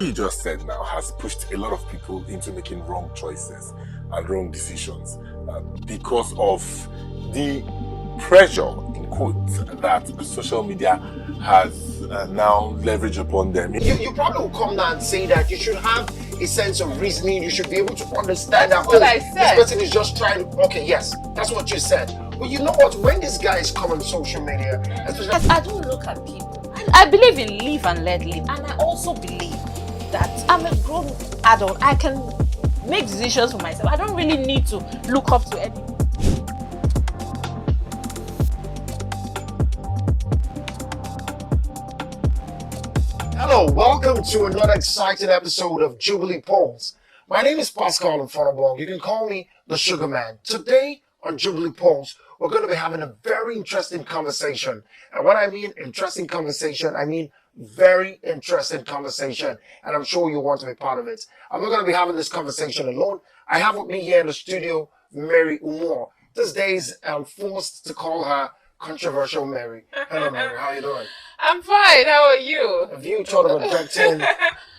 You just said now has pushed a lot of people into making wrong choices and wrong decisions because of the pressure, in quotes, that social media has now leveraged upon them. You probably will come down and say that you should have a sense of reasoning. You should be able to understand That's that what I said. This person is just trying to. Okay, yes, that's what you said. But you know what? When these guys come on social media, especially, I don't look at people. I believe in live and let live, and I also believe that I'm a grown adult. I can make decisions for myself. I don't really need to look up to anyone. hello, welcome to another exciting episode of Jubilee Pulse. My name is Pascal Mfonabong. You can call me the Sugar Man. Today on Jubilee Pulse, we're going to be having a very interesting conversation. And when I mean interesting conversation, I mean very interesting conversation. And I'm sure you want to be part of it. I'm not going to be having this conversation alone. I have with me here in the studio, Mary Umor. These days, I'm forced to call her Controversial Mary. Hello, Mary. How are you doing? I'm fine. How are you? Have you thought of adopting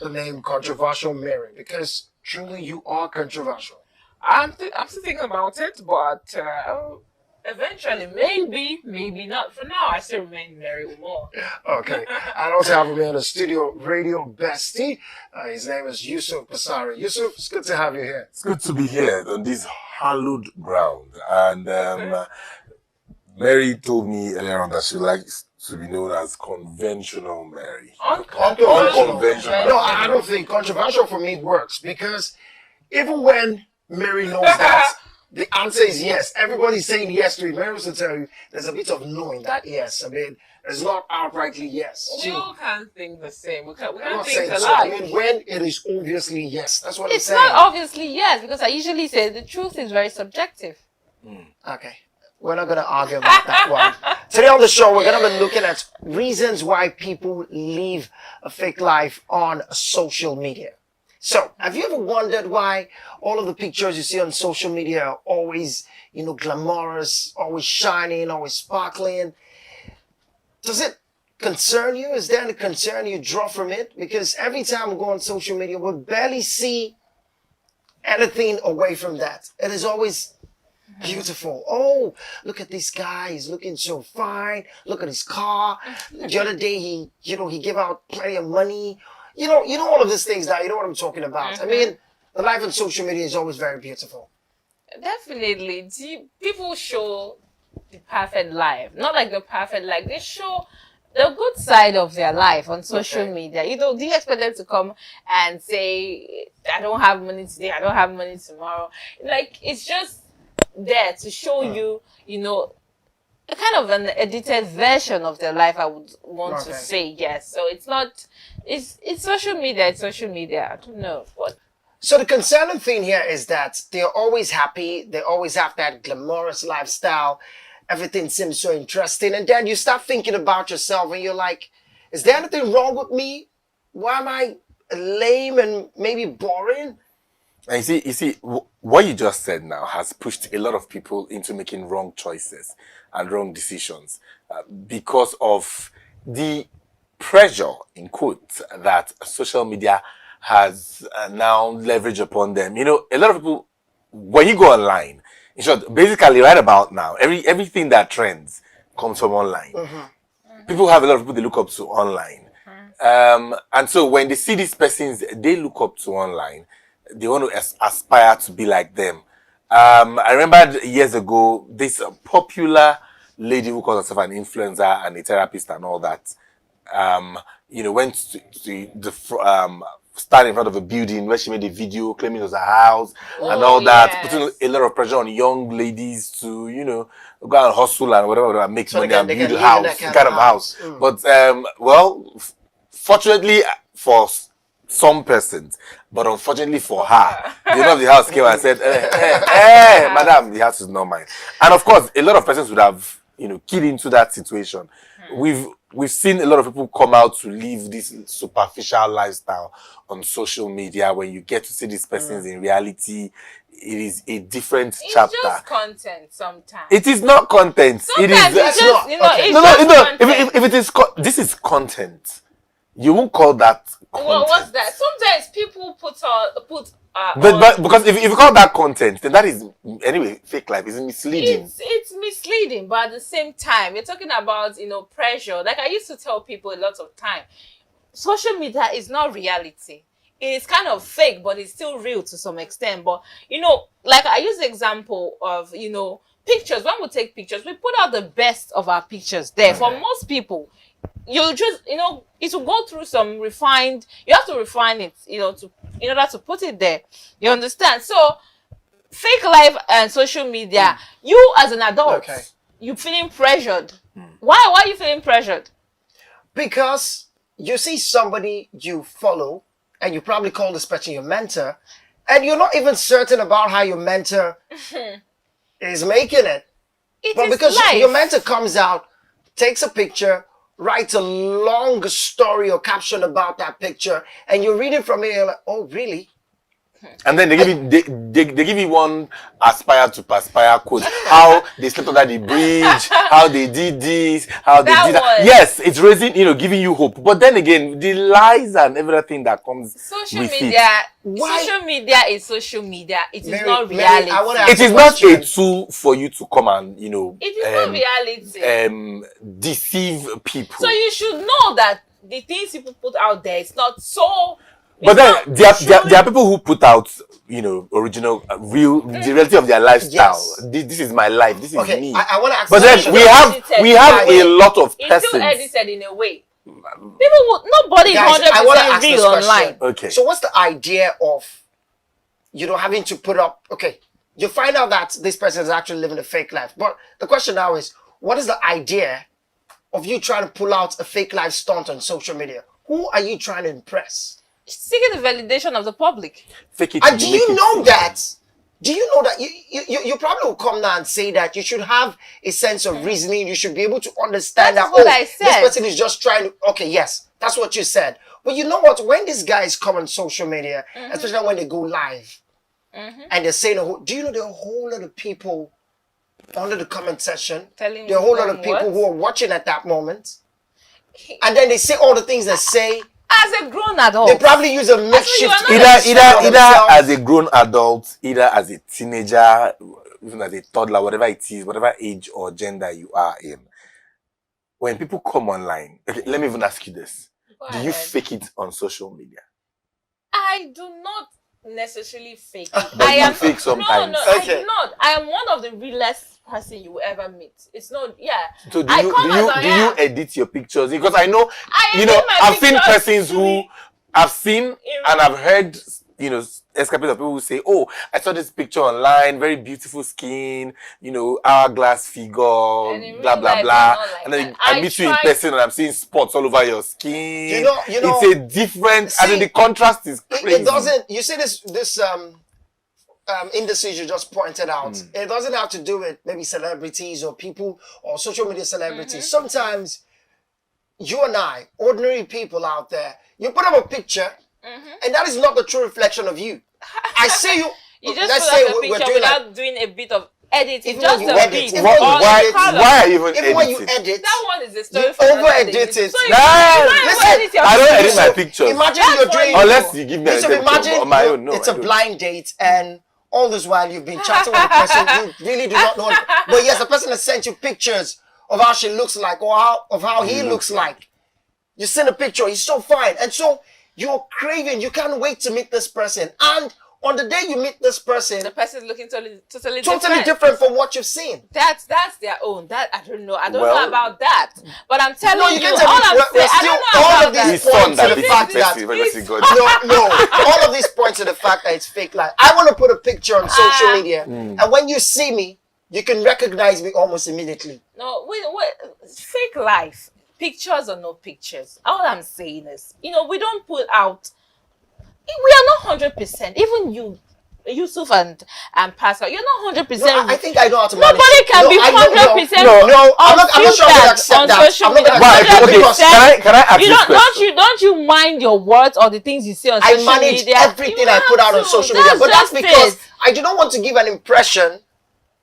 the name Controversial Mary? Because truly you are controversial. I'm still thinking about it, but eventually, maybe not. For now, I still remain Mary Umor. Okay. I also have him in the studio, radio bestie. His name is Yusuf Basari. Yusuf, it's good to have you here. It's good to be here on this hallowed ground. And Mary told me earlier on that she likes to be known as conventional Mary. Unconventional. No, I don't think controversial for me works because even when Mary knows that the answer is yes, everybody's saying yes to it. Mary will tell you there's a bit of knowing that yes. I mean, it's not outrightly yes. We all can't think the same. We can't I'm not think saying alike. so. I mean, when it is obviously yes, that's what I'm It's saying. not obviously yes, because I usually say the truth is very subjective. Okay. We're not going to argue about that one. Today on the show, we're going to be looking at reasons why people live a fake life on social media. So, have you ever wondered why all of the pictures you see on social media are always, glamorous, always shining, always sparkling? Does it concern you? Is there any concern you draw from it? Because every time we go on social media, we barely see anything away from that. It is always beautiful. Oh, look at this guy. He's looking so fine. Look at his car. The other day, he gave out plenty of money. You know all of these things now. You know what I'm talking about. I mean, the life on social media is always very beautiful. Definitely. People show the perfect life. Not like the perfect life. They show the good side of their life on social media. Do you expect them to come and say, I don't have money today, I don't have money tomorrow? Like, it's just there to show you, a kind of an edited version of their life, I would want to say, yes. So it's not, it's social media, I don't know. So the concerning thing here is that they're always happy. They always have that glamorous lifestyle. Everything seems so interesting. And then you start thinking about yourself and you're like, is there anything wrong with me? Why am I lame and maybe boring? And you see, what you just said now has pushed a lot of people into making wrong choices and wrong decisions because of the pressure, in quotes, that social media has now leveraged upon them. A lot of people, when you go online, in short, basically right about now, everything that trends comes from online. People have a lot of people they look up to online. And so when they see these persons they look up to online, they want to aspire to be like them. I remember years ago, this popular lady who calls herself an influencer and a therapist and all that, went to the stand in front of a building where she made a video claiming it was a house and all that, putting a lot of pressure on young ladies to, go and hustle and whatever, make money and build a house, kind of house. But, fortunately for some persons, but unfortunately for her, the owner of the house came and said, madam, the house is not mine. And of course, a lot of persons would have, keyed into that situation. We've seen a lot of people come out to live this superficial lifestyle on social media. When you get to see these persons in reality, it is a different chapter. It's just content sometimes. It is not content. Sometimes it is it's just, no. it's just content. If it is, this is content. You won't call that content. Well, what's that? Sometimes people put But because if you call that content, then that is anyway fake life. It's misleading. It's misleading, but at the same time, you're talking about pressure. Like I used to tell people a lot of time, social media is not reality. It's kind of fake, but it's still real to some extent. But like I use the example of pictures. When we take pictures, we put out the best of our pictures there. For most people, you just it will go through some refined. You have to refine it, in order to put it there. You understand? So fake life and social media, you as an adult, you feeling pressured. Why are you feeling pressured? Because you see somebody you follow and you probably call this person your mentor, and you're not even certain about how your mentor is making it. But because your mentor comes out, takes a picture, writes a long story or caption about that picture, and you read it from it, you're like, oh, really? And then they give you one aspire to perspire quote. How they slept under the bridge, how they did this, how they did that. Yes, it's raising, giving you hope. But then again, the lies and everything that comes social with media. it. Social media is social media. It is not reality. It is not a tool for you to come and it is not reality. Deceive people. So you should know that the things people put out there is not so. But then there are people who put out, original, real, the reality of their lifestyle. Yes. This is my life. This is me. I want to ask. But then we have a lot of persons. It's still edited in a way. Nobody is 100% real online. Okay. So what's the idea of, having to put up? Okay, you find out that this person is actually living a fake life. But the question now is, what is the idea of you trying to pull out a fake life stunt on social media? Who are you trying to impress? Seeking the validation of the public. Fake it. And do you know that? Do you know that you probably will come now and say that you should have a sense of reasoning. You should be able to understand that this person is just trying to. Okay, yes, that's what you said. But you know what? When these guys come on social media, especially when they go live, and they're saying, do you know there are a whole lot of people under the comment section? There are a whole lot of people who are watching at that moment, and then they say all the things they say. As a grown adult, they probably use a makeshift. Either as a grown adult, either as a teenager, even as a toddler, whatever it is, whatever age or gender you are in. When people come online, okay, let me even ask you this: do you fake it on social media? I do not necessarily fake it. I am fake sometimes. No, I do not. I am one of the realest person you will ever meet. It's not. So do you edit your pictures? Because I know I've seen persons who I've seen and I've heard escapades of people who say, oh, I saw this picture online, very beautiful skin, hourglass figure, blah blah blah, and then I meet you in person and I'm seeing spots all over your skin. It's a different. I mean, the contrast is crazy. It doesn't. You see this indices you just pointed out. It doesn't have to do with maybe celebrities or people or social media celebrities. Sometimes you and I, ordinary people out there, you put up a picture and that is not the true reflection of you. I see you. You just let's say a picture without doing a bit of editing. Just a bit. Why even edit? Even when you edit, that one is the story. Over edit it. So I don't edit my pictures. Imagine you're doing. Unless you give me a picture on my own. No, it's a blind date and. All this while you've been chatting with a person you really do not know. But yes, the person has sent you pictures of how she looks like or how he looks like. You send a picture, he's so fine. And so you're craving, you can't wait to meet this person. And on the day you meet this person, the person is looking totally different from what you've seen. That's their own. That I don't know. I don't know about that. But I'm telling you, all I'm saying, I don't know all about of these points to the fact that all of these points to the fact that it's fake life. I want to put a picture on social media, and when you see me, you can recognize me almost immediately. No, wait, fake life, pictures or no pictures. All I'm saying is, we don't put out. We are not 100%. Even you, Yusuf and Pascal, you're not 100%. No, I think I know how to manage. Nobody can be 100%. No, I'm not sure I'm gonna accept that. Social media. Can I ask this question? Don't you mind your words or the things you say on social media? I manage everything I put out on social media, but that's because I do not want to give an impression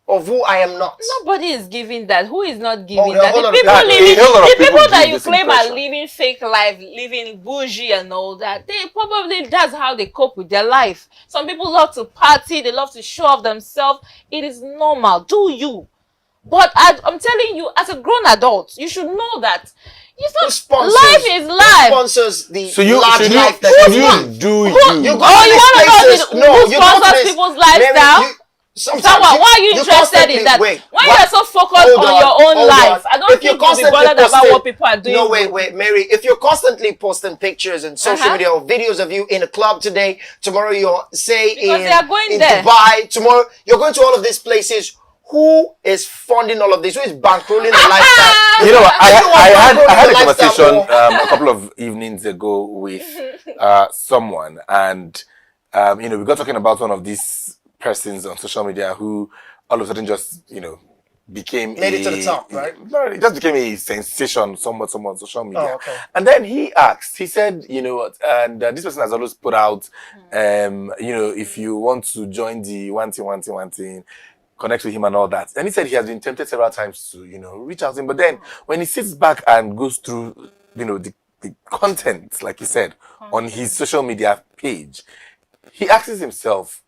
of who I am not. Nobody is giving that. Who is not giving there are that? a whole The lot of people people. A whole lot of the people people that give you this claim impression. are living fake life, living bougie and all that, they probably, that's how they cope with their life. Some people love to party, they love to show off themselves. It is normal. Do you? But I'm telling you, as a grown adult, you should know that it's Who not, sponsors, life is who life. sponsors the So you large should life you, that should you you want? do Who- you? You go Oh, to you these wanna know places. who No, you go to sponsors this- people's Mary, lifestyle? sometimes Someone, you- why are you you interested constantly- in that? wait, when what- you're so focused hold on your own hold life, on. I don't If think you're you'll be constantly bothered about posting- what people are doing. No, wait, Mary. If you're constantly posting pictures and social media or videos of you in a club today, tomorrow you're Because they are going in there. Dubai, tomorrow you're going to all of these places. Who is funding all of this? Who is bankrolling the lifestyle? You know, If you want I had bankrolling a the lifestyle, conversation or- a couple of evenings ago with someone, and we got talking about one of these persons on social media who all of a sudden just became Made it to the top, right? No, it just became a sensation somewhat on social media. Oh, okay. And then he asked, he said, what, and this person has always put out, if you want to join the one thing, connect with him and all that. And he said he has been tempted several times to, reach out to him. But then when he sits back and goes through, the content, like he said, on his social media page, he asks himself,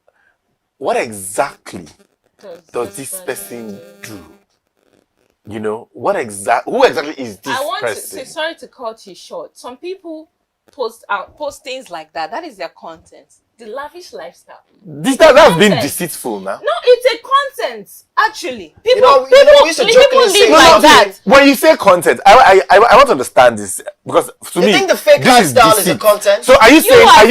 what exactly does this person do? Who exactly is this I want person? sorry to cut you short. Some people post things like that. That is their content. The lavish lifestyle. That's been Content. deceitful now. No, it's a content. Actually, people know, we used to jokingly say live like something. that. When you say content, I want to understand this because to me, You think the fake this lifestyle is a deceit. content? So are you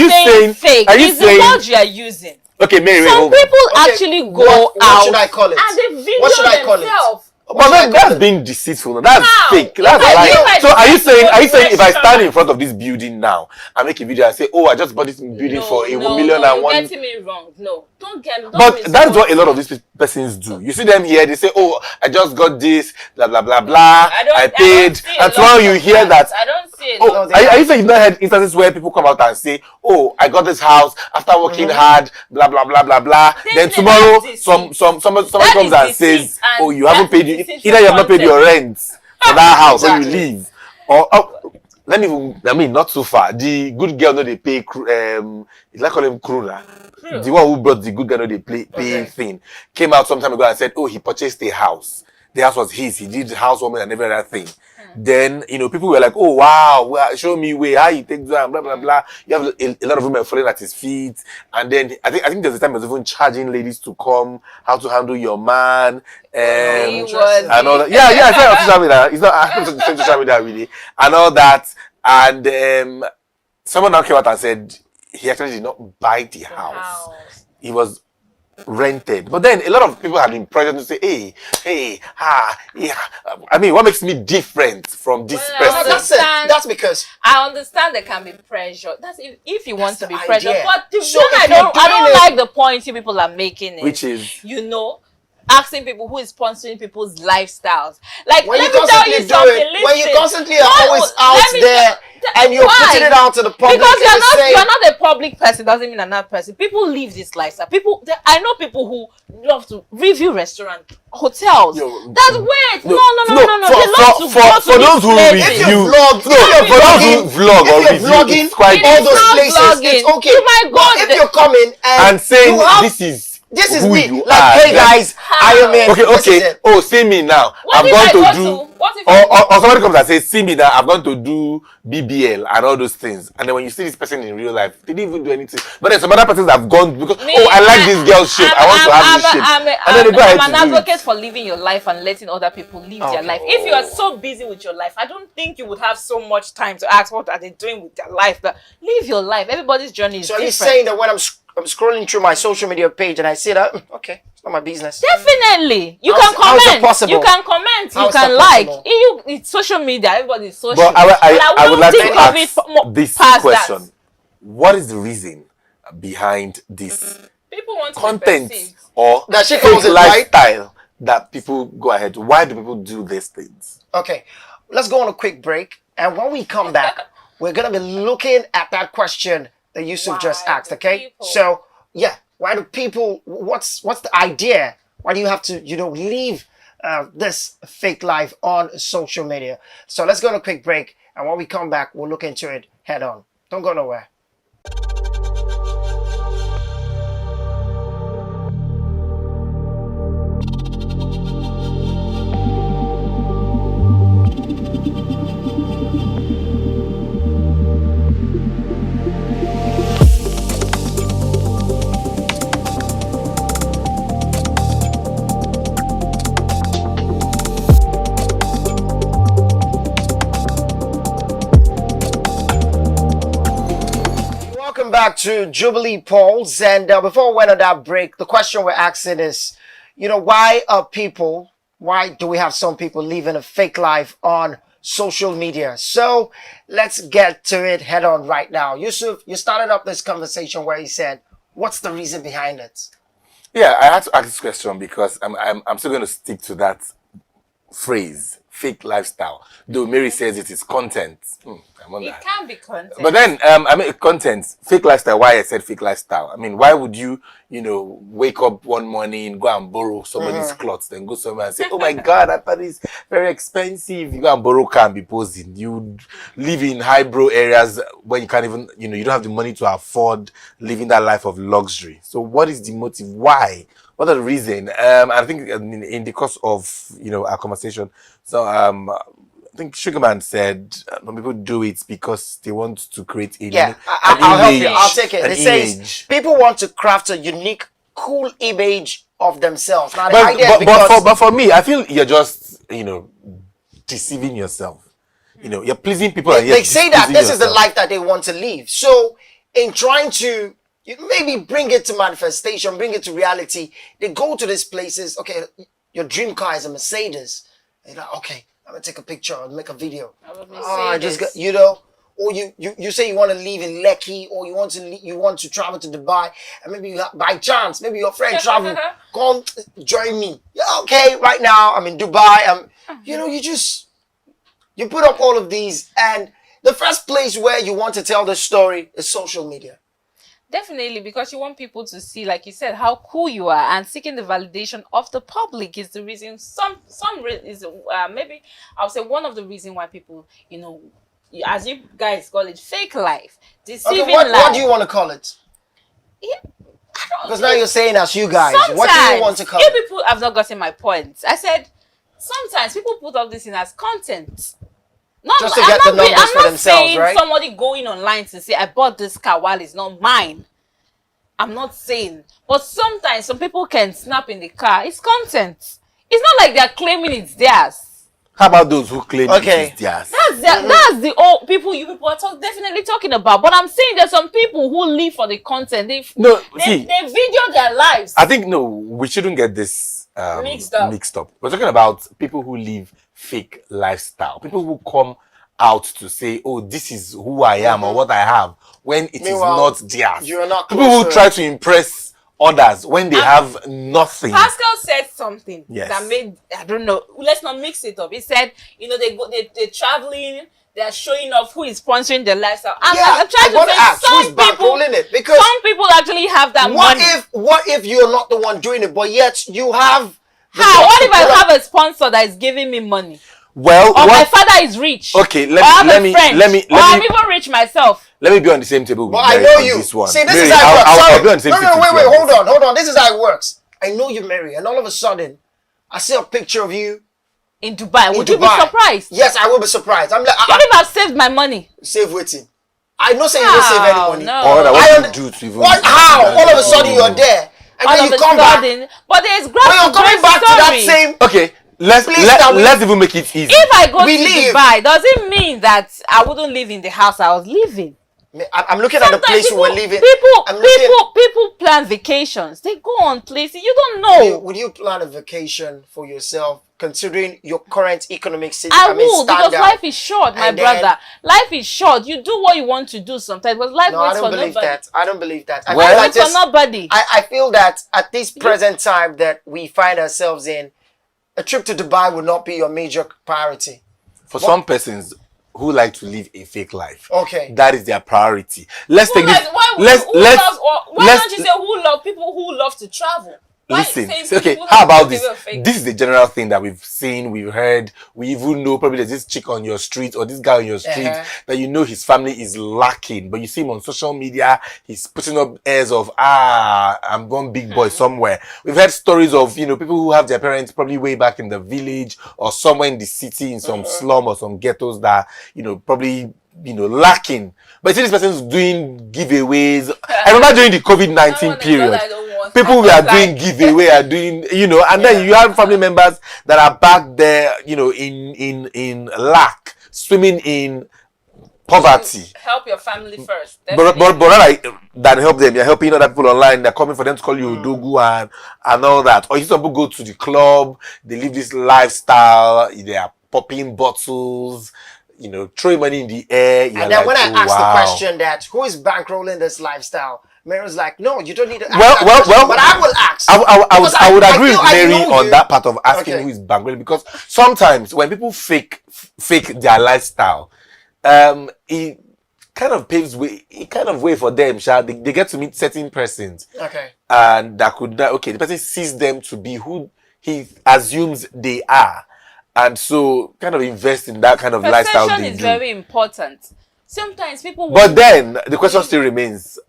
saying fake? Are you It's the saying? word you are using. Okay, Mary. Some hold on. people Okay, actually go what out should I call it? and they video What should I call it? themselves. But then that's being deceitful. That's How? fake. If That's I lying. give my So are you business saying? to Are you a saying if I restaurant- stand in front of this building now and make a video and say, "Oh, I just bought this building for a million and you're one," getting me wrong. No, don't get me. but that's what a lot of these persons do. You see them here, they say, "Oh, I just got this, blah blah blah blah. I paid," see a and tomorrow lot you of hear that. I don't see it. Oh, No, they are are. you saying you've not heard instances where people come out and say, "Oh, I got this house after working hard, blah blah blah blah blah." Then Then tomorrow, that's somebody That comes is and deceit, says, and "Oh, you haven't that paid is you deceitful either you have not paid your content. rent for that house or you Exactly. leave." Or let me even, not too far. The good girl no they pay. Is that call him crew now? The one who brought the good girl no they pay Okay. thing came out some time ago and said, "Oh, he purchased a house. The house was his. He did the housewarming and every other thing." Then people were like, "Oh wow, show me way how he takes that, blah blah blah." You have a lot of women falling at his feet, and then I think there's a time he was even charging ladies to come, how to handle your man, He Interesting. was and all that. Yeah, it's not on social media. It's not on social media really, and all that. And someone now came out and said he actually did not buy the house. He was rented. But then a lot of people had been pressured to say, yeah. I mean, what makes me different from this Well, No, person? that's it. That's because I understand there can be pressure. That's if you want That's to be the pressured. idea. But the So one if I you're don't doing it- like the point you people are making Which is asking people who is sponsoring people's lifestyles. Like when let you me tell constantly you do something. it, when you listen. constantly are No, always let out me there tell- and you're why? putting it out to the public, Because and saying, you're not a public person doesn't mean another person. People live this lifestyle. I know people who love to review restaurants, hotels. Yo, That's weird. No. For, They love to go to for these those who places. If you review, vlog, no, if you're for those who vlogging, vlog or if you're review, vlogging, it's quite It all is those not places, vlogging. it's okay. You might go But if there- you're coming and saying you have- this is is who me, you like, are. hey then- guys, I am in. This is Okay. it. Oh, see me now. What I've if gone I to go do. to- what if or somebody comes and says, "See me now. I've gone to do BBL and all those things." And then when you see this person in real life, they didn't even do anything. But then some other persons have gone because I like this girl's shape. I want to have this shape. And then they go ahead I'm to an do it. advocate for living your life and letting other people live their Okay. life. If you are so busy with your life, I don't think you would have so much time to ask what are they doing with their life. But live your life. Everybody's journey is So are you different. saying that when I'm scrolling through my social media page and I see that, okay, it's not my business. Definitely, you How can is- how is that comment. possible? You can comment. How You is that can like. possible? It's social media. Everybody is social. But I would like to think of it ask more this past question: that. what is the reason behind this People want to be content perceived. or That she fake calls it, right? lifestyle that people go ahead? Why do people do these things? Okay, let's go on a quick break. And when we come back, we're going to be looking at that question that Yusuf just Why asked, do okay? people- So, yeah, why do people, what's the idea Why do you have to, live this fake life on social media? So let's go on a quick break. And when we come back, we'll look into it head on. Don't go nowhere. Welcome back to Jubilee Pulse. And before we went on that break, the question we're asking is, why do we have some people living a fake life on social media? So let's get to it head on right now. Yusuf, you started up this conversation where you said, what's the reason behind it? Yeah, I had to ask this question because I'm still going to stick to that phrase, fake lifestyle. Though Mary says it is content. It can be content. But then, content, fake lifestyle. Why I said fake lifestyle? I mean, why would you, wake up one morning, go and borrow somebody's clothes, then go somewhere and say, "Oh my God, I thought it's very expensive." You go and borrow car and be posing. You live in highbrow areas where you can't even, you don't have the money to afford living that life of luxury. So, what is the motive? Why? What are the reason? I think in the course of our conversation, so I think Sugarman said some people do it because they want to create a I'll help you. I'll take it. It image. says people want to craft a unique, cool image of themselves. Now, but for me, I feel you're just deceiving yourself. You're pleasing people. They say that this is the life that they want to live. So in trying to maybe bring it to manifestation, bring it to reality, they go to these places. Okay, your dream car is a Mercedes. And you're like, okay, I'm gonna take a picture and make a video. I just got, or you say you want to live in Lekki, or you want to travel to Dubai, and maybe by chance, maybe your friend travel, come join me. Yeah, okay, right now I'm in Dubai. You put up all of these, and the first place where you want to tell the story is social media. Definitely, because you want people to see, like you said, how cool you are, and seeking the validation of the public is the reason. Maybe I'll say one of the reasons why people, as you guys call it, fake life, deceiving life. What do you want to call it? Yeah, because now you're saying as you guys, what do you want to call it? If people have not gotten my point, I said sometimes people put all this in as content. Just to get the numbers for themselves, right? Somebody going online to say, I bought this car while it's not mine. I'm not saying. But sometimes some people can snap in the car. It's content. It's not like they're claiming it's theirs. How about those who claim it is theirs? That's the old people you people are definitely talking about. But I'm saying there's some people who live for the content. They video their lives. I think, we shouldn't get this mixed up. We're talking about people who live fake lifestyle. People who come out to say, "Oh, this is who I am or what I have," when it is not theirs. You're not people who try to impress others when they have nothing. Pascal said something that made, I don't know, let's not mix it up. He said, they're traveling, they're showing off who is sponsoring their lifestyle. I'm trying to say some people actually have that money. What if you're not the one doing it, but yet you have what if I have a sponsor that is giving me money? Well, my father is rich. Okay, let me I'm even rich myself. Let me be on the same table with But I know you. This one. See, this Mary, is how it works. I'll be on the same table. Wait, hold on. This is how it works. I know you, Mary, and all of a sudden, I see a picture of you in Dubai. Would you be surprised? Yes, I will be surprised. I'm like, what if I've saved my money? Save waiting. I know saying you don't save any money. No. How? All of a sudden you're there. And then you come back. But there's when you're coming back to that same. Okay, let's even make it easy. If I go to Dubai, does it mean that I wouldn't live in the house I was living? I'm looking at the place you were living. People plan vacations. They go on places you don't know. Would you plan a vacation for yourself, considering your current economic situation? I would, because life is short, my brother. Life is short. You do what you want to do sometimes, but life waits for nobody. I don't believe that. I feel that at this present time that we find ourselves in, a trip to Dubai would not be your major priority. For some persons who like to live a fake life, okay, that is their priority. Let's take this. Why don't you say who love people who love to travel? Why Listen, saying so, okay, people how have about to this? give a fake? This is the general thing that we've seen, we've heard, we even know probably there's this chick on your street or this guy on your street that you know his family is lacking, but you see him on social media, he's putting up airs of, I'm one big boy somewhere. We've heard stories of, you know, people who have their parents probably way back in the village or somewhere in the city in some slum or some ghettos that, you know, probably, you know, lacking. But you see this person's doing giveaways. I remember during the COVID-19 period, people were doing giveaway, are doing, you know, and then you have family members that are back there, you know, in lack, swimming in poverty. Help your family first. But like, that help them, you're helping other people online, they're coming for them to call you Odogu and all that. Or you see some people go to the club, they live this lifestyle, they are popping bottles, you know, throwing money in the air. And then when I asked the question that who is bankrolling this lifestyle, Mary was like, "No, you don't need to ask that question, but I will ask." I would agree with Mary on that part of asking who is bankrolling, because sometimes when people fake their lifestyle, it kind of paves way, it kind of way for them. They get to meet certain persons, and the person sees them to be who he assumes they are. And so, kind of invest in that kind of lifestyle. Perception is very important. Sometimes people. But then the question still remains: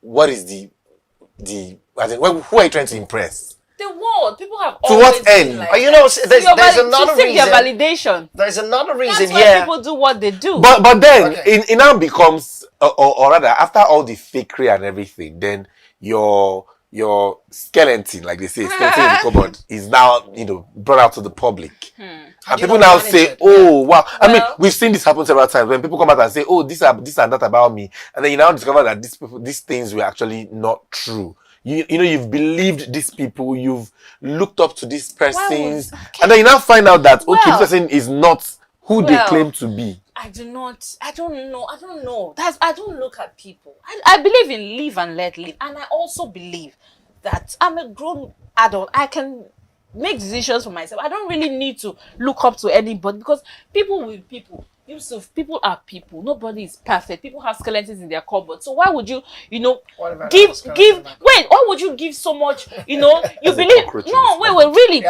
what is who are you trying to impress? The world. People have to what end? Like you know, there's another reason. Their validation. There's another reason. That's why people do what they do. But then it now becomes, or rather, after all the fakery and everything, then your skeleton, like they say, skeleton in the cupboard, is now, you know, brought out to the public. And people now say, "Oh, wow." I mean, we've seen this happen several times when people come out and say, "Oh, this and that about me," and then you now discover that these things were actually not true. You know, you've believed these people, you've looked up to these persons, and then you now find out that this person is not who they claim to be. I don't know. I don't know. I don't look at people. I believe in live and let live. And I also believe that I'm a grown adult. I can make decisions for myself. I don't really need to look up to anybody, because people will people. Yusuf, people are people. Nobody is perfect. People have skeletons in their cupboard. So why would you, why would you give so much, you believe, no, really,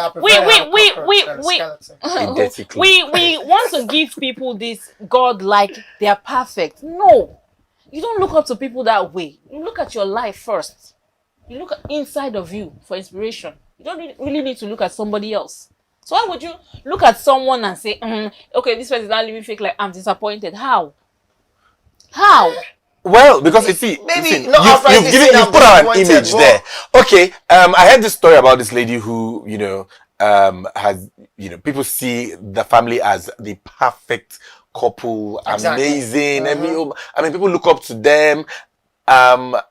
we want to give people this God like they are perfect. No, you don't look up to people that way. You look at your life first. You look inside of you for inspiration. You don't really need to look at somebody else. So why would you look at someone and say, okay, this person is not living fake, like I'm disappointed? How? Well, because you see, you've put out an image there. Okay, I heard this story about this lady who, has, people see the family as the perfect couple, amazing. I mean, people look up to them. I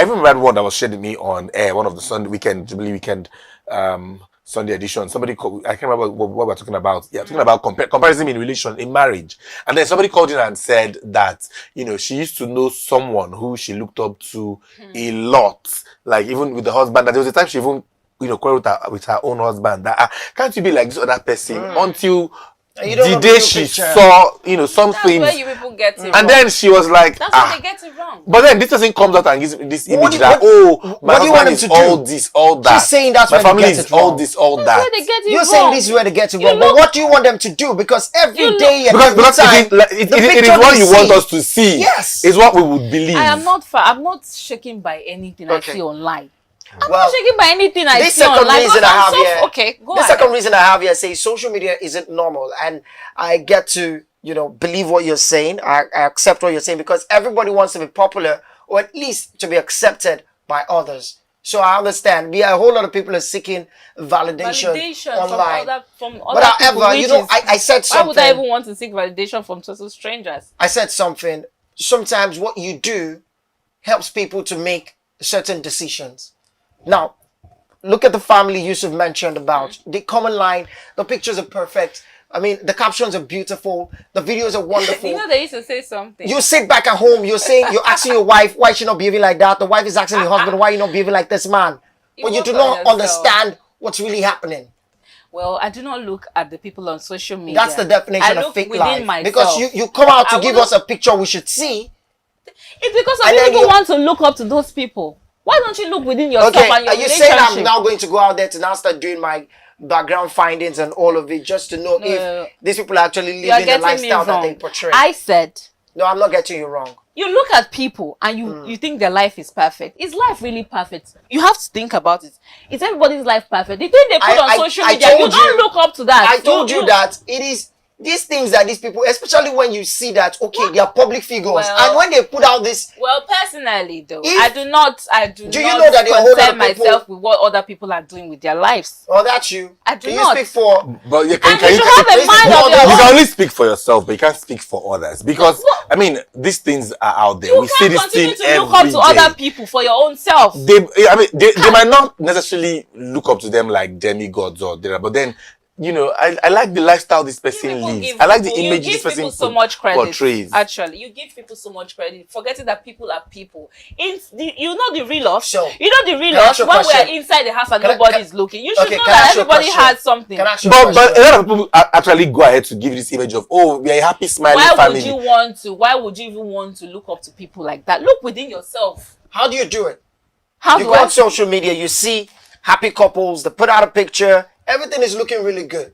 even read one that was shared with me on air, one of the Jubilee weekend, Sunday edition. Somebody called, I can't remember what we're talking about. Yeah, talking about comparison in marriage. And then somebody called in and said that, she used to know someone who she looked up to a lot. Like even with the husband, that there was a time she even, quarreled with her own husband. That can't you be like this other person until the day she saw, some That's things. where you people get it and wrong. then she was like, That's where they get it wrong. But then this person comes out and gives this image What do you want him to do? all this, all that. She's saying that's my where they family get is it wrong. all this, all That's that. where they get it You're wrong. saying this is where they get it wrong, but what do you want them to do? Because every day and every Because time, it is what you want us to see. Yes. It's what we would believe. I'm not shaken by anything I see online. I'm Well, not shaken by anything I this see second online. reason I have here. Okay, go The ahead. second reason I have here says social media isn't normal, and I get to believe what you're saying. I accept what you're saying because everybody wants to be popular or at least to be accepted by others. So I understand. A whole lot of people are seeking validation online. from other But however, people, I said something. Why would I even want to seek validation from total strangers? I said something. Sometimes what you do helps people to make certain decisions. Now, look at the family Yusuf mentioned about. The common line, the pictures are perfect. I mean, the captions are beautiful. The videos are wonderful. They used to say something. You sit back at home, you're asking your wife, why is she not behaving like that? The wife is asking the husband, why are you not behaving like this man? But you do not understand what's really happening. Well, I do not look at the people on social media. That's the definition of fake life. Myself. Because you come out to give us a picture we should see. It's because some people want to look up to those people. Why don't you look within yourself Okay, and your are you saying I'm relationship? now going to go out there to now start doing my background findings and all of it just to know if these people are actually You are living the getting me lifestyle that they wrong. portray? I said, No, I'm not getting you wrong. you look at people and you think their life is perfect. Is life really perfect? You have to think about it. Is everybody's life perfect? The thing they put on social media, you don't look up to that. I told you that it is these things that these people, especially when you see that, okay, they are public figures, Well, and when they put out this, well, personally though, If- I do not you know that there are a whole lot concern of people- myself with what other people are doing with their lives. oh, that's you. I do Can not. you speak for? But you And you should have a can- mind you- of your you you own. can only speak for yourself, but you can't speak for others because I mean these things are out there. You We see can't this continue thing to look up every to day. other people for your own self. They might not necessarily look up to them like demigods or there, but then you know I like the lifestyle this person People lives. give I like the people- image you this give people person so much credit. portrays. Actually, you give people so much credit, forgetting that people are people. You know the real us. So, You know the real can I us ask you a when we are question? inside the house and Can I- nobody can- is looking. You should Okay, know can I that ask you a everybody question? has something. Can I ask you a But question? a lot of people actually go ahead to give this image of we are a happy smiling Why family. would you want to? Why would you even want to look up to people like that? Look within yourself. How do you do it? How You do go I? on social media, you see happy couples, they put out a picture, everything is looking really good.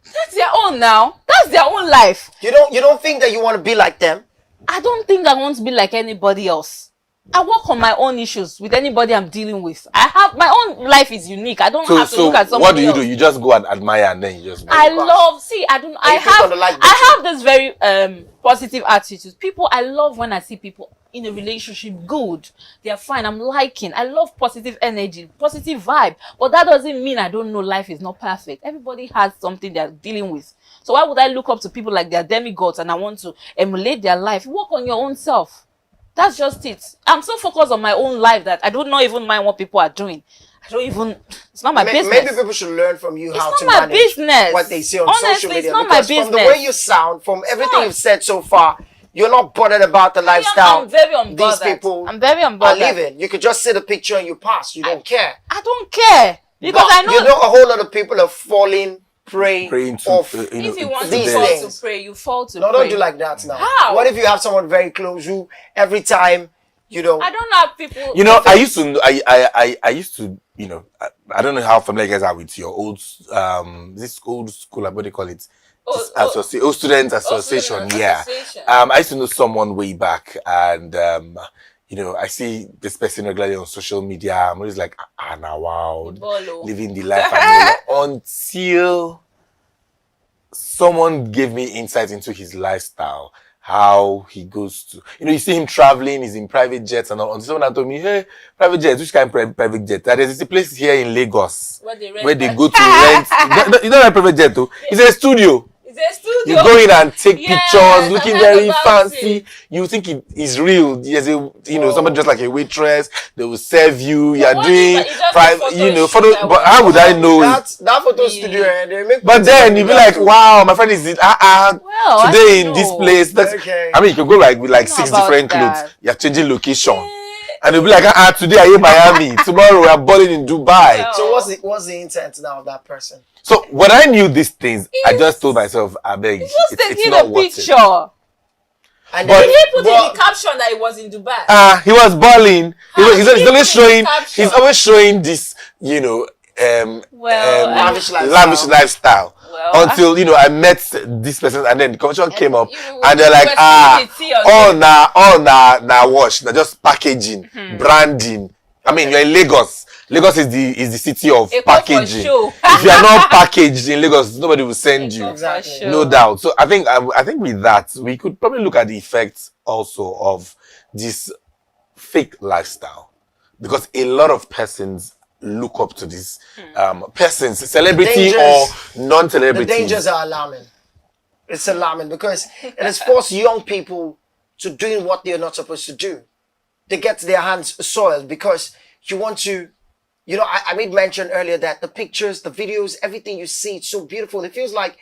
That's their own now. That's their own life. You don't think that you want to be like them? I don't think I want to be like anybody else. I work on my own issues with anybody I'm dealing with. I have my own life is unique. I don't have to So look at somebody what do you else. do? You just go and admire and then you just go. I love. See, I don't. I you click on the like button. have this very positive attitude. People, I love when I see people in a relationship good. They are fine. I'm liking. I love positive energy, positive vibe. But that doesn't mean I don't know life is not perfect. Everybody has something they're dealing with. So why would I look up to people like they're demigods and I want to emulate their life? Work on your own self. That's just it. I'm so focused on my own life that I don't even mind what people are doing. I don't even. It's not my business. Maybe people should learn from you how It's to not my manage business. what they see on Honestly, social media. it's not my because from the business. way you sound, from everything not. you've said so far, you're not bothered about the lifestyle I'm very unbothered. these people I'm very are unbothered. living. You could just see the picture and you pass. You don't care. I don't care because But I know, you know a whole lot of people are falling prey praying to of if you want to these fall things. to pray, you fall to No, pray. don't do like that now. How? What if you have someone very close who every time, I don't have people. You know, I used to, I used to, you know, I don't know how familiar you guys are with your old, this old school, what do you call it? Old Student Association, yeah. Association. I used to know someone way back, and you know, I see this person regularly on social media. I'm always like, now wow, Bolo. living the life I'm living, until someone gave me insight into his lifestyle. How he goes to, you know, you see him traveling, he's in private jets and all. Until someone told me, hey, private jets, which kind of private jet? There's a place here in Lagos Where they go to rent. You don't have private jet, too. It's a studio. It's a studio. You go in and take Yes, pictures, looking I heard very about fancy. it. You think it is real. There's somebody just like a waitress. They will serve you. You're what doing is that? It's just a private, photo you know, shoot photo. that But how would I know it? that photo Really? studio, they make. But then you'll be like, wow, my friend is Well, I today don't in this know. place. That's, Okay. I mean, you can go like with like I don't 6 know about different that. clothes. You're changing location. And you'll be like, today I'm in Miami. Tomorrow we're balling in Dubai. Well, So what's the intent now of that person? So when I knew these things, I just told myself, I beg, just it's taking not a worth picture. it. And But- Did he put in but- the caption that he was in Dubai? He was balling. He's did he always put in showing. the caption? He's always showing this, you know, Lavish lifestyle. lavish lifestyle. Well, Until you know, I met this person, and then the conversation came up, you- and they're you like, were seeing the tea on wash, now just packaging, branding. I mean, you're in Lagos. Lagos is the city of A call for packaging. show. If you are not packaged in Lagos, nobody will send you. Exactly. No doubt. So I think with that, we could probably look at the effects also of this fake lifestyle, because a lot of persons look up to this persons, celebrity or The non-celebrity. dangers are alarming. It's alarming because it has forced young people to doing what they're not supposed to do. They get their hands soiled because you want to, you know, I made mention earlier that the pictures, the videos, everything you see, it's so beautiful. It feels like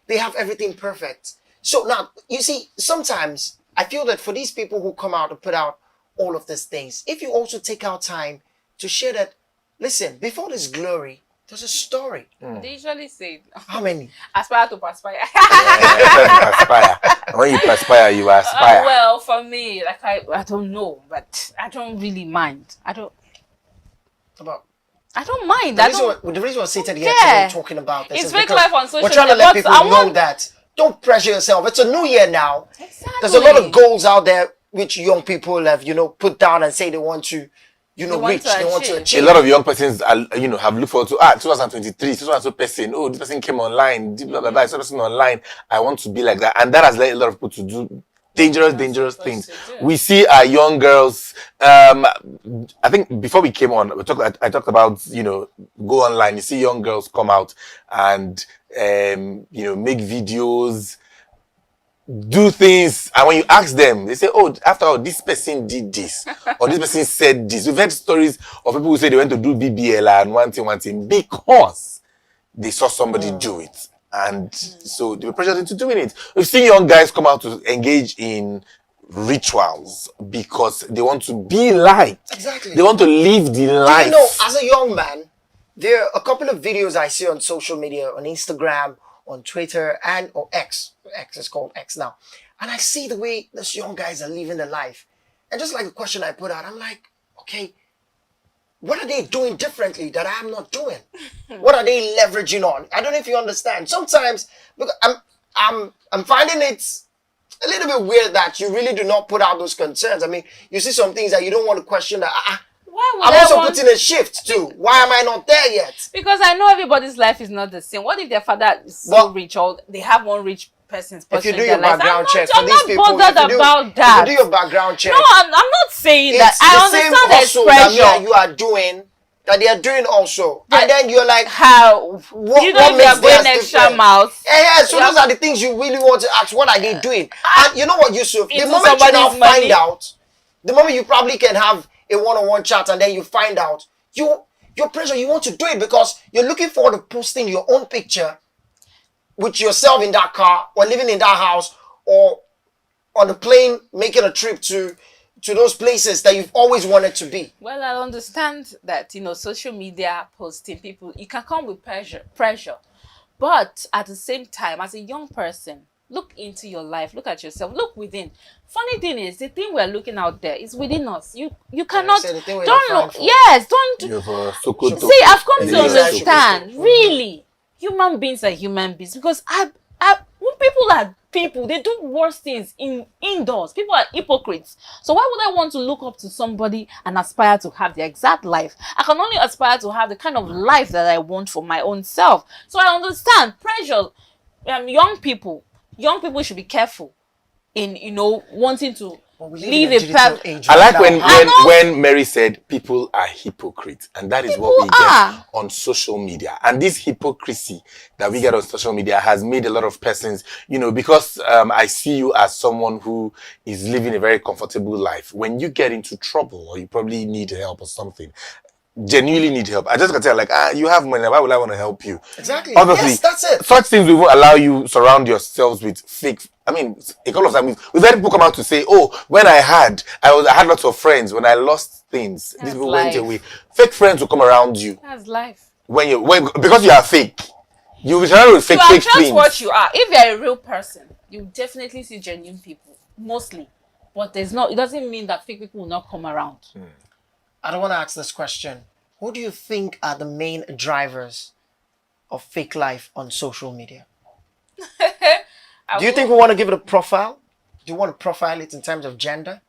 they have everything perfect. So now, you see, sometimes I feel that for these people who come out and put out all of these things, if you also take out time to share that, listen, before this glory, There's a story. They usually say, How many? aspire to perspire. Perspire. And when you perspire, you aspire. Well, for me, like I don't know, but I don't really mind. I don't mind. The reason we're seated here care. today talking about this It's is fake because life on social we're trying to media, let but people I know want- that don't pressure yourself. It's a new year now. Exactly. There's a lot of goals out there which young people have, put down and say they want to, want reach. to They want to achieve. achieve. A lot of young persons are, have looked forward to 2023, so and so person. Oh, this person came online. Blah blah blah. This person online. I want to be like that, and that has led a lot of people to do dangerous things. We see our young girls. I think before we came on, I talked about go online. You see young girls come out and make videos, do things, and when you ask them, they say, "Oh, after all, this person did this, or this person said this." We've heard stories of people who say they went to do BBL and one thing because they saw somebody do it, and so they were pressured into doing it. We've seen young guys come out to engage in rituals because they want to be liked. Exactly. They want to live the life. As a young man, there are a couple of videos I see on social media, on Instagram, on Twitter, or X. X is called X now. And I see the way these young guys are living their life. And just like the question I put out, I'm like, okay, what are they doing differently that I'm not doing? What are they leveraging on? I don't know if you understand. Sometimes, look, I'm finding it a little bit weird that you really do not put out those concerns. I mean, you see some things that you don't want to question that, Why would I'm I also want- putting a shift too. Why am I not there yet? Because I know everybody's life is not the same. What if their father is so rich, or they have one rich person's If you person do in your their lives? background check for I'm these not people, bothered if you do- about that. If you do your background check, No, I'm not saying that. it's I the same understand there's hustle that me and pressure. you are doing, that they are doing also. And then you're like, How what you know if makes they're going theirs extra different? miles? Yeah, so Yeah. those are the things you really want to ask. What are they doing? And you know what, Yusuf? The Into moment you now somebody's money. find out, the moment you probably can have a one-on-one chat and then you find out, your pressure, you want to do it because you're looking forward to posting your own picture with yourself in that car or living in that house or on the plane making a trip to those places that you've always wanted to be. Well, I understand that, social media posting, people, it can come with pressure. But at the same time, as a young person, look into your life, look at yourself, look within. Funny thing is, the thing we're looking out there is within us. You cannot, so the thing we're don't looking look, for. yes, don't, You have a Sokoto. see, I've come And to then you have understand, Sokoto. really, human beings are human beings, because when people are people, they do worse things indoors. People are hypocrites. So why would I want to look up to somebody and aspire to have the exact life? I can only aspire to have the kind of life that I want for my own self. So I understand pressure. Young people should be careful in wanting to We live in live a digital path. age I right like now. when Mary said people are hypocrites, and that is what we People are. get on social media. And this hypocrisy that we get on social media has made a lot of persons, because I see you as someone who is living a very comfortable life. When you get into trouble or you probably need help or something, genuinely need help, I just can tell you have money, why would I want to help you? Exactly. Obviously, Yes, that's it. such things will allow you surround yourselves with fake. I mean, a couple of times we've had people come out to say, "Oh, when I had lots of friends. When I lost things, these That's people life. went away." Fake friends will come around you That's life. because you are fake. You will surround with fake You are just things. what you are. If you're a real person, you definitely see genuine people, mostly. But it doesn't mean that fake people will not come around. I don't want to ask this question. Who do you think are the main drivers of fake life on social media? Do you think we want to give it a profile? Do you want to profile it in terms of gender?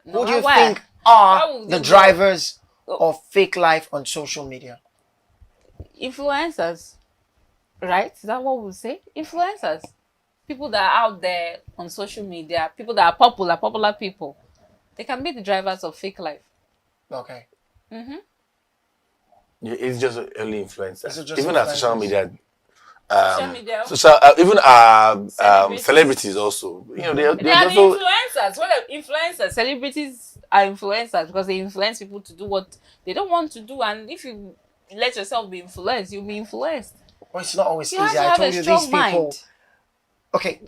Who do you why? think Why are would the you drivers of fake life on social media? Influencers, right? Is that what we say? Influencers. People that are out there on social media, people that are popular people. They can be the drivers of fake life. Okay. It's just only influencers. Is it just Even our influencers? social media. Social media. Even celebrities also. They They're are the also. influencers. What are influencers? Celebrities are influencers because they influence people to do what they don't want to do. And if you let yourself be influenced, you'll be influenced. Well, it's not always You have easy. to I have told a you strong these people. mind. Okay,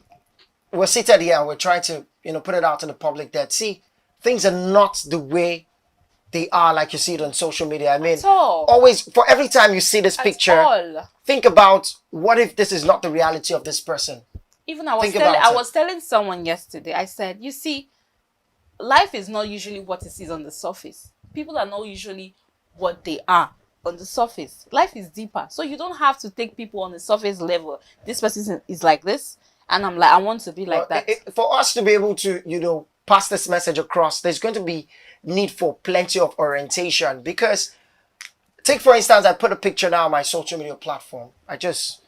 we're seated here and we're trying to, put it out to the public that, see, things are not the way they are like you see it on social media. I mean, At all. always, for every time you see this picture, all. think about what if this is not the reality of this person? Even I was Think telling about I it. was telling someone yesterday, I said, you see, life is not usually what it is on the surface. People are not usually what they are on the surface. Life is deeper. So you don't have to take people on the surface level. This person is like this, and I'm like, I want to be like that. For us to be able to, pass this message across, there's going to be need for plenty of orientation. Because, take for instance, I put a picture now on my social media platform. I just,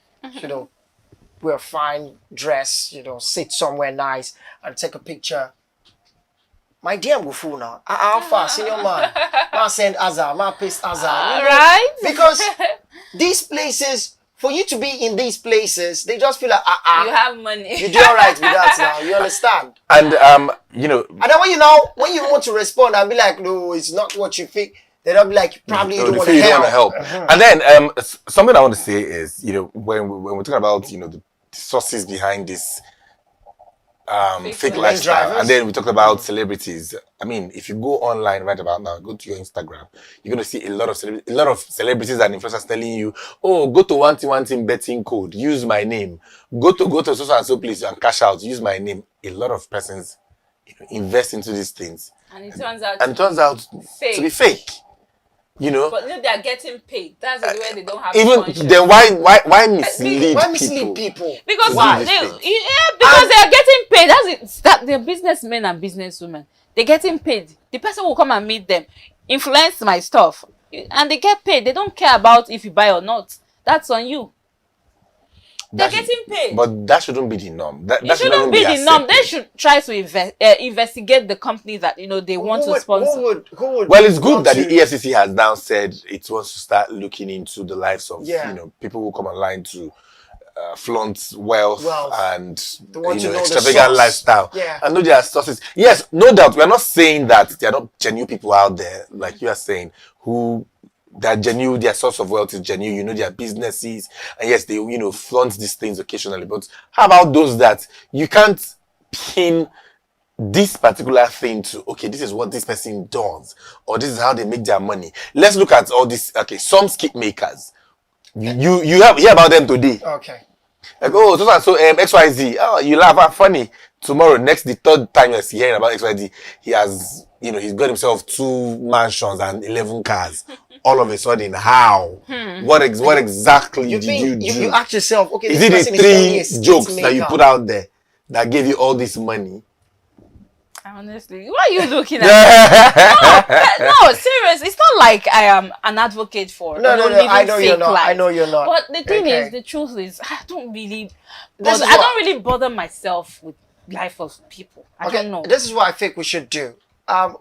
wear a fine dress, sit somewhere nice and take a picture. My DM go full now. Alpha, senior man. Ma send Azar, ma paste Azar. Right? Because these places, for you to be in these places, they just feel like, You have money. you do all right with that now. You understand? And And then when you want to respond and be like, no, it's not what you think, they don't be like, probably you don't want you to don't help. want to help. And then something I want to say is, when we're talking about the sources behind this fake life. lifestyle, Drivers. and then we talked about celebrities. I mean, if you go online right about now, go to your Instagram, you're gonna see a lot of celebrities and influencers telling you, oh, go to one thing betting code, use my name. Go to so and so place and cash out, use my name. A lot of persons invest into these things, And it turns out and it turns out to be fake. But they are getting paid. That's the way they don't have Even conscience. then, why mislead Why people? mislead people? Because Why? because they are getting paid. That's it. That they're businessmen and businesswomen. They're getting paid. The person will come and meet them, influence my stuff, and they get paid. They don't care about if you buy or not. That's on you. They're getting paid. But that shouldn't be the norm. That It shouldn't be the norm. They accepted. should try to investigate the company that they want to sponsor. Who would Well, it's good want that to- the EFCC has now said it wants to start looking into the lives of Yeah. people who come online to flaunt wealth and They want to know the extravagant source. lifestyle. Yeah. And know their sources. Yes, no doubt. We are not saying that there are not genuine people out there, like you are saying, who they're genuine, their source of wealth is genuine, their businesses, and yes, they flaunt these things occasionally. But how about those that you can't pin this particular thing to, okay, this is what this person does, or this is how they make their money? Let's look at all this. Okay, some skip makers. You hear about them today. Okay. Like, oh, so XYZ. Oh, you laugh, funny. Tomorrow, the third time you're hearing about XYZ, he has, he's got himself 2 mansions and 11 cars. All of a sudden, how? What exactly did you do? You ask yourself, okay, Is this it person the is only a 3 skit jokes that you maker. put out there that gave you all this money? Honestly, why are you looking at me? No, serious. It's not like I am an advocate for No, living I know you're fake not. life. I know you're not. But the thing Okay. is, the truth is, I don't really This is I what- don't really bother myself with life of people. I don't know. This is what I think we should do.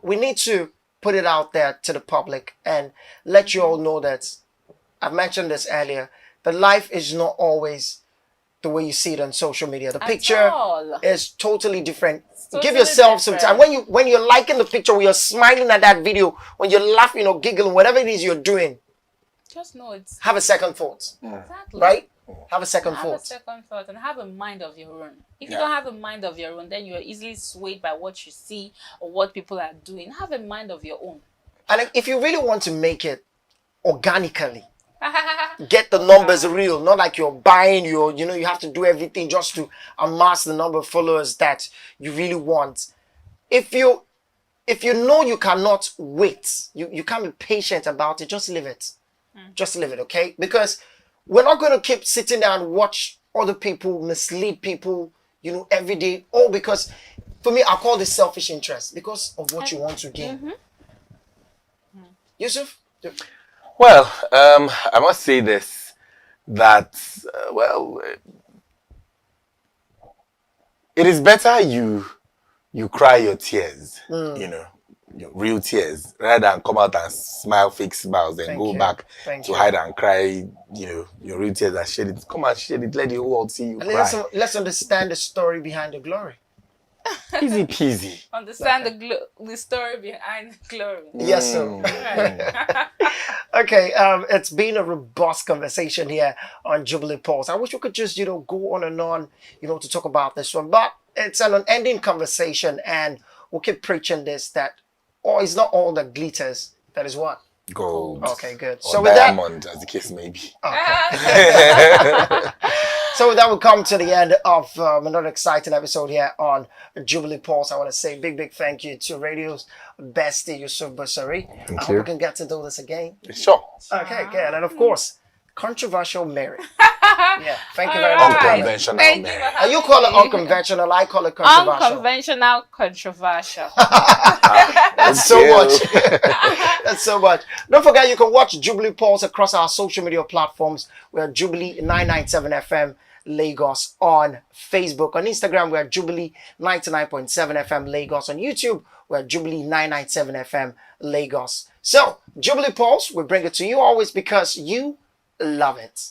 We need to put it out there to the public and let you all know that I've mentioned this earlier. The life is not always the way you see it on social media. The picture all. is totally different. Give totally yourself some different. time. When you're liking the picture, when you're smiling at that video, when you're laughing or giggling, whatever it is you're doing, Just know it's have a second thought. exactly Right? Have a second Have a thought. second thought and have a mind of your own. If you Yeah. don't have a mind of your own, then you're easily swayed by what you see or what people are doing. Have a mind of your own. And if you really want to make it organically, get the numbers real, not like you're buying you have to do everything just to amass the number of followers that you really want. If you know you cannot wait, you can't be patient about it, just leave it. Just leave it, okay? Because we're not going to keep sitting there and watch other people mislead people, every day, all because, for me, I call this selfish interest, because of what you want to gain. Yusuf? Well, I must say this, that, it is better you cry your tears, your real tears, rather than come out and smile fake smiles, then Thank go you. back Thank to you. hide and cry, your real tears and shed it. Come and shed it, let the whole world see you And cry. let's understand the story behind the glory. Easy peasy. Understand the story behind glory. Yes, sir. Okay, it's been a robust conversation here on Jubilee Pulse. I wish we could just, go on and on, to talk about this one. But it's an unending conversation, and we'll keep preaching this, that it's not all that glitters That is what? Gold. Okay, good. Or So with that, diamond, as the case may be. so with that, we come to the end of another exciting episode here on Jubilee Pulse. I want to say big thank you to Radio's bestie, Yusuf Basari. I hope we can get to do this again. Sure. Okay, good. And of course, controversial Mary. Yeah, thank you very much. Unconventional Thank man. you for You having call it me. unconventional, I call it controversial. Unconventional, controversial. That's so Thank you. much. That's so much. Don't forget, you can watch Jubilee Pulse across our social media platforms. We're Jubilee 997 FM Lagos on Facebook. On Instagram, we're Jubilee 99.7 FM Lagos. On YouTube, we're Jubilee 997 FM Lagos. So, Jubilee Pulse, we bring it to you always because you love it.